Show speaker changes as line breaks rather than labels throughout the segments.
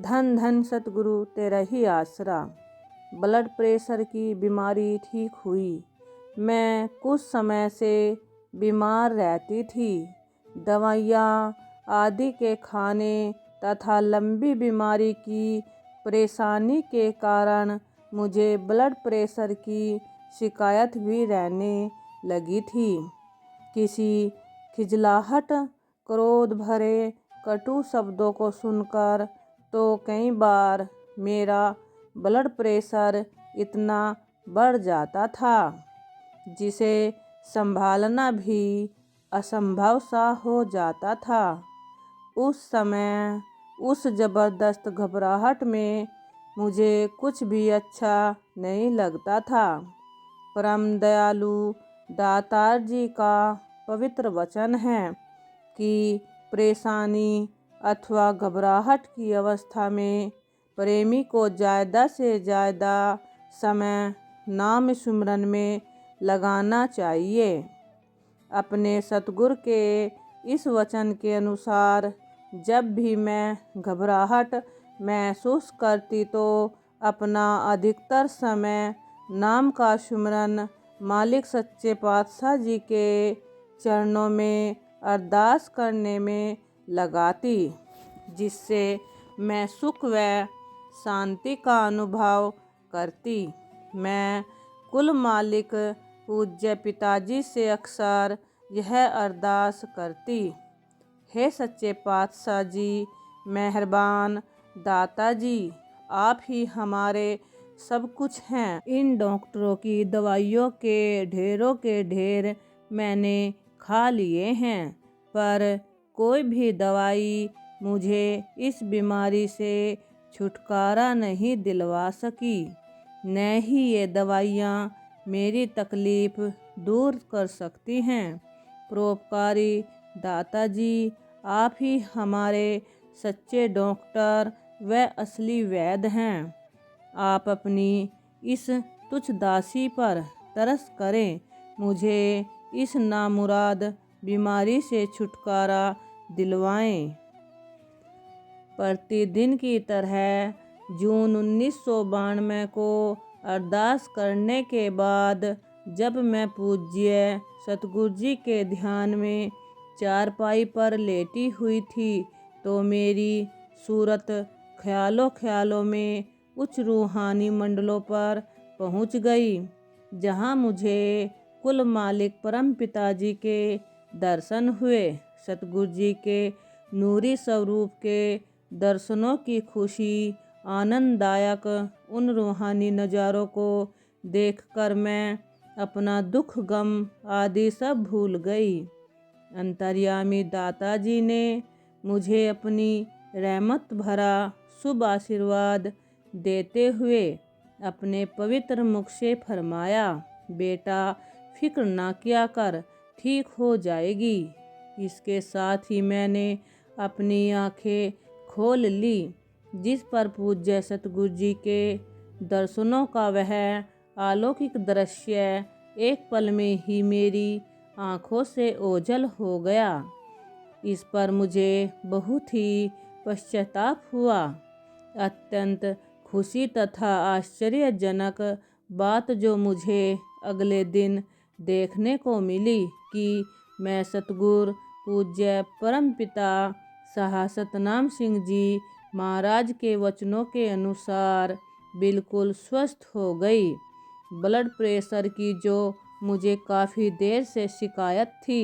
धन धन सतगुरु तेरा ही आसरा। ब्लड प्रेशर की बीमारी ठीक हुई। मैं कुछ समय से बीमार रहती थी। दवाइयाँ आदि के खाने तथा लंबी बीमारी की परेशानी के कारण मुझे ब्लड प्रेशर की शिकायत भी रहने लगी थी। किसी खिजलाहट, क्रोध भरे कटु शब्दों को सुनकर तो कई बार मेरा ब्लड प्रेशर इतना बढ़ जाता था जिसे संभालना भी असंभव सा हो जाता था। उस समय उस ज़बरदस्त घबराहट में मुझे कुछ भी अच्छा नहीं लगता था। परम दयालु दातार जी का पवित्र वचन है कि परेशानी अथवा घबराहट की अवस्था में प्रेमी को ज़्यादा से ज़्यादा समय नाम स्मरण में लगाना चाहिए। अपने सतगुरु के इस वचन के अनुसार जब भी मैं घबराहट महसूस करती तो अपना अधिकतर समय नाम का सुमिरन मालिक सच्चे पातशाह जी के चरणों में अरदास करने में लगाती, जिससे मैं सुख व शांति का अनुभव करती। मैं कुल मालिक पूज्य पिताजी से अक्सर यह अरदास करती, हे सच्चे पातशाह जी, मेहरबान दाता जी, आप ही हमारे सब कुछ हैं। इन डॉक्टरों की दवाइयों के ढेर मैंने खा लिए हैं, पर कोई भी दवाई मुझे इस बीमारी से छुटकारा नहीं दिलवा सकी। न ही ये दवाइयाँ मेरी तकलीफ़ दूर कर सकती हैं। परोपकारी दाता जी, आप ही हमारे सच्चे डॉक्टर व असली वैद्य हैं। आप अपनी इस तुच्छ दासी पर तरस करें, मुझे इस नामुराद बीमारी से छुटकारा दिलवाएं। प्रतिदिन की तरह जून 1992 को अरदास करने के बाद जब मैं पूज्य सतगुरु जी के ध्यान में चारपाई पर लेटी हुई थी तो मेरी सूरत ख्यालों में उच्च रूहानी मंडलों पर पहुंच गई, जहां मुझे कुल मालिक परम पिताजी के दर्शन हुए। सतगुरु जी के नूरी स्वरूप के दर्शनों की खुशी, आनंददायक उन रूहानी नज़ारों को देखकर मैं अपना दुख गम आदि सब भूल गई। अंतर्यामी दाता जी ने मुझे अपनी रहमत भरा शुभ आशीर्वाद देते हुए अपने पवित्र मुख से फरमाया, बेटा फिक्र ना किया कर, ठीक हो जाएगी। इसके साथ ही मैंने अपनी आंखें खोल ली, जिस पर पूज्य सतगुरु जी के दर्शनों का वह अलौकिक दृश्य एक पल में ही मेरी आँखों से ओझल हो गया। इस पर मुझे बहुत ही पश्चाताप हुआ। अत्यंत खुशी तथा आश्चर्यजनक बात जो मुझे अगले दिन देखने को मिली कि मैं सतगुरु पूज्य परमपिता शाह सतनाम सिंह जी महाराज के वचनों के अनुसार बिल्कुल स्वस्थ हो गई। ब्लड प्रेशर की जो मुझे काफ़ी देर से शिकायत थी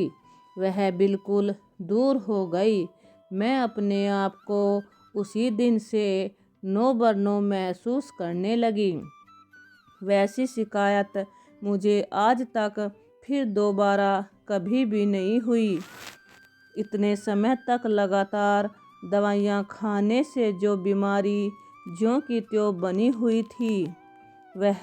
वह बिल्कुल दूर हो गई। मैं अपने आप को उसी दिन से 9/9 महसूस करने लगी। वैसी शिकायत मुझे आज तक फिर दोबारा कभी भी नहीं हुई। इतने समय तक लगातार दवाइयाँ खाने से जो बीमारी ज्यों की त्यों बनी हुई थी, वह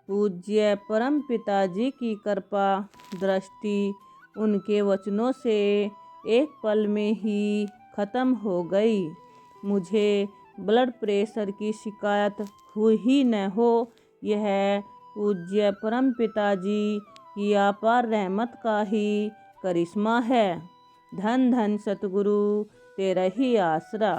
पूज्य परम पिताजी की कृपा दृष्टि उनके वचनों से एक पल में ही ख़त्म हो गई। मुझे ब्लड प्रेशर की शिकायत हुई ही न हो, यह पूज्य परम पिताजी की अपार रहमत का ही करिश्मा है। धन धन सतगुरु तेरा ही आसरा।